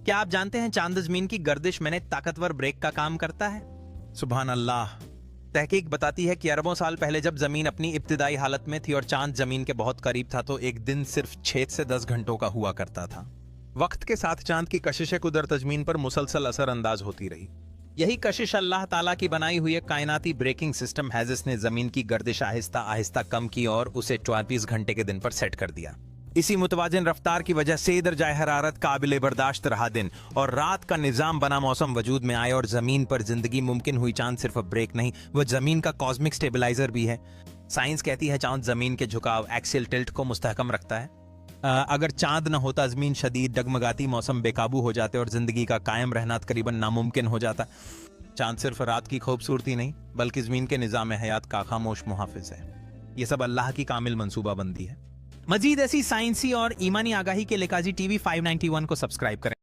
क्या आप जानते हैं चांद जमीन की गर्दिश में ताकतवर ब्रेक का काम करता है? सुभान अल्लाह। तहकीक बताती है कि अरबों साल पहले जब जमीन अपनी इब्तिदाई हालत में थी और चांद जमीन के बहुत करीब था तो एक दिन सिर्फ 6 से 10 घंटों का हुआ करता था। वक्त के साथ चांद की कशिश कुदरत जमीन पर मुसलसल असरअंदाज होती रही। यही कशिश अल्लाह ताला की बनाई हुई एक कायनाती ब्रेकिंग सिस्टम है जिसने जमीन की गर्दिश आहिस्ता आहिस्ता कम की और उसे 24 घंटे के दिन पर सेट कर दिया। इसी मुतवाजिन रफ्तार की वजह से इधर जाए हरारत, काबिले बर्दाश्त रहा दिन और रात का निजाम बना मौसम वजूद में आए और जमीन पर जिंदगी मुमकिन हुई। चांद सिर्फ ब्रेक नहीं, वह जमीन का कॉस्मिक स्टेबलाइजर भी है। साइंस कहती है चांद जमीन के झुकाव, एक्सियल टिल्ट को मुस्तहकम रखता है। अगर चांद न होता जमीन शदीद डगमगाती मौसम बेकाबू हो जाते और जिंदगी का कायम रहना तकरीबन नामुमकिन हो जाता। चांद सिर्फ रात की खूबसूरती नहीं बल्कि जमीन के निजाम हयात का खामोश मुहाफिज है। यह सब अल्लाह की कामिल मंसूबाबंदी है। मजीद ऐसी साइंसी और ईमानी आगाही के लिए काजी टीवी 591 को सब्सक्राइब करें।